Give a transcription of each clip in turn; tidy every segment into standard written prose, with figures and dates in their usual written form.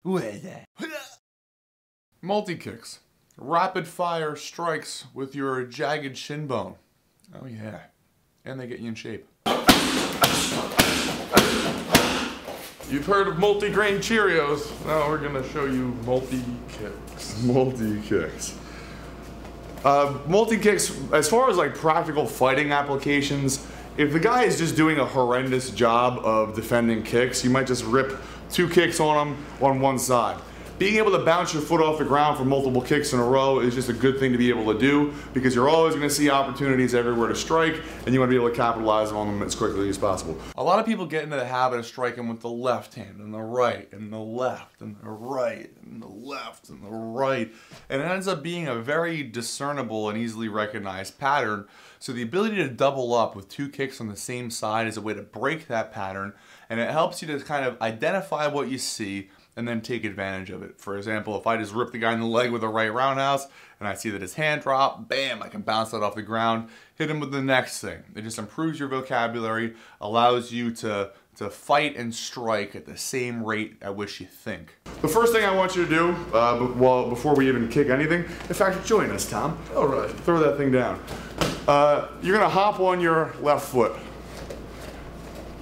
What is that? Multi-kicks. Rapid fire strikes with your jagged shin bone. Oh yeah. And they get you in shape. You've heard of multi-grain Cheerios. Now we're gonna show you multi-kicks. Multi-kicks. Multi-kicks, as far as like practical fighting applications, if the guy is just doing a horrendous job of defending kicks, you might just rip 2 kicks on him on one side. Being able to bounce your foot off the ground for multiple kicks in a row is just a good thing to be able to do, because you're always going to see opportunities everywhere to strike, and you want to be able to capitalize on them as quickly as possible. A lot of people get into the habit of striking with the left hand and the right and the left and the right and the left and the right, and it ends up being a very discernible and easily recognized pattern. So the ability to double up with 2 kicks on the same side is a way to break that pattern, and it helps you to kind of identify what you see and then take advantage of it. For example, if I just rip the guy in the leg with a right roundhouse and I see that his hand dropped, bam, I can bounce that off the ground, hit him with the next thing. It just improves your vocabulary, allows you to fight and strike at the same rate at which you think. The first thing I want you to do, before we even kick anything, in fact, join us, Tom. All right, throw that thing down. You're gonna hop on your left foot.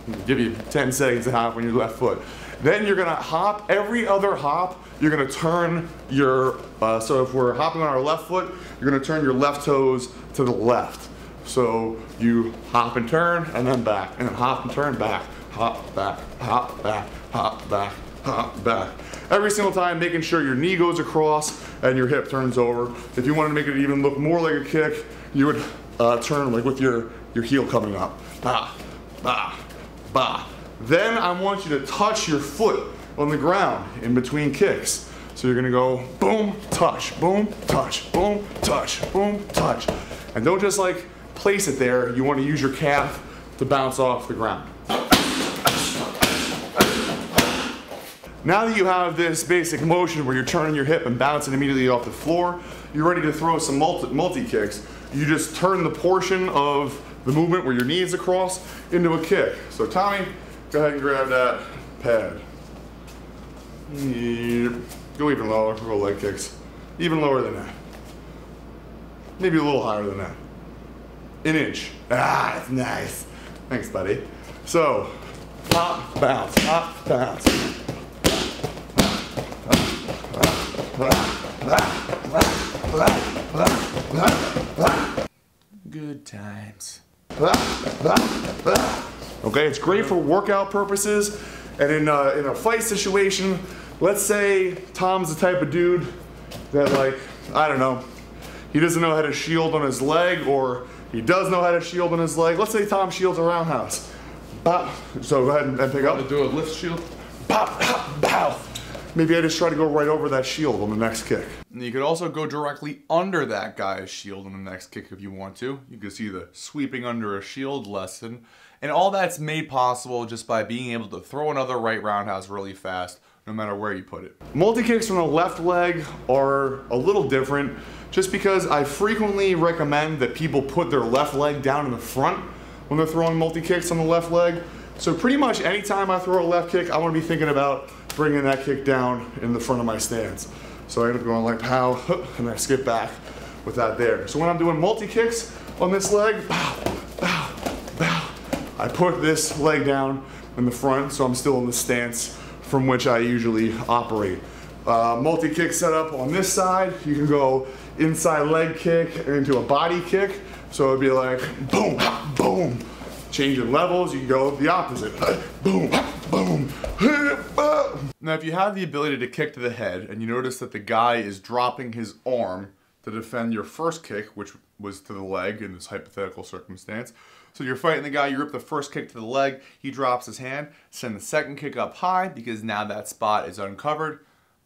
I'll give you 10 seconds to hop on your left foot. Then you're gonna hop, every other hop, you're gonna turn your, so if we're hopping on our left foot, you're gonna turn your left toes to the left. So you hop and turn, and then back, and then hop and turn, back, hop, back, hop, back, hop, back, hop, back. Every single time, making sure your knee goes across and your hip turns over. If you wanted to make it even look more like a kick, you would turn like with your heel coming up. Bah, bah, bah. Then I want you to touch your foot on the ground in between kicks. So you're gonna go boom, touch, boom, touch, boom, touch, boom, touch. And don't just like place it there, you want to use your calf to bounce off the ground. Now that you have this basic motion where you're turning your hip and bouncing immediately off the floor, you're ready to throw some multi-kicks. You just turn the portion of the movement where your knee is across into a kick. So Tommy, go ahead and grab that pad. Go even lower, go leg kicks. Even lower than that. Maybe a little higher than that. 1 inch. Ah, that's nice. Thanks, buddy. So, pop, bounce, pop, bounce. Good times. Okay, it's great for workout purposes, and in a fight situation, let's say Tom's the type of dude that, like, I don't know, he doesn't know how to shield on his leg, or he does know how to shield on his leg. Let's say Tom shields a roundhouse. Bop. So go ahead and pick up. To do a lift shield. Pop, pop, bow. Maybe I just try to go right over that shield on the next kick. And you could also go directly under that guy's shield on the next kick if you want to. You can see the sweeping under a shield lesson. And all that's made possible just by being able to throw another right roundhouse really fast, no matter where you put it. Multi-kicks from the left leg are a little different, just because I frequently recommend that people put their left leg down in the front when they're throwing multi-kicks on the left leg. So pretty much anytime I throw a left kick, I want to be thinking about bringing that kick down in the front of my stance. So I end up going like pow, and I skip back with that there. So when I'm doing multi-kicks on this leg, pow, pow, pow, I put this leg down in the front, so I'm still in the stance from which I usually operate. Multi-kick setup on this side, you can go inside leg kick into a body kick. So it'd be like boom, boom. Changing levels, you can go the opposite. Boom, boom. Now if you have the ability to kick to the head and you notice that the guy is dropping his arm to defend your first kick, which was to the leg in this hypothetical circumstance. So you're fighting the guy, you rip the first kick to the leg, he drops his hand, send the second kick up high because now that spot is uncovered.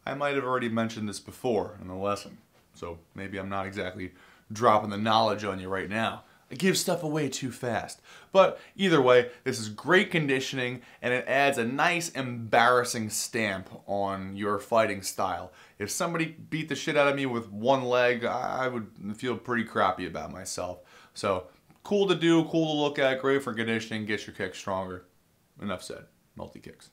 I might have already mentioned this before in the lesson, so maybe I'm not exactly dropping the knowledge on you right now. I give stuff away too fast. But either way, this is great conditioning and it adds a nice embarrassing stamp on your fighting style. If somebody beat the shit out of me with one leg, I would feel pretty crappy about myself. So cool to do, cool to look at, great for conditioning, gets your kick stronger. Enough said. Multi-kicks.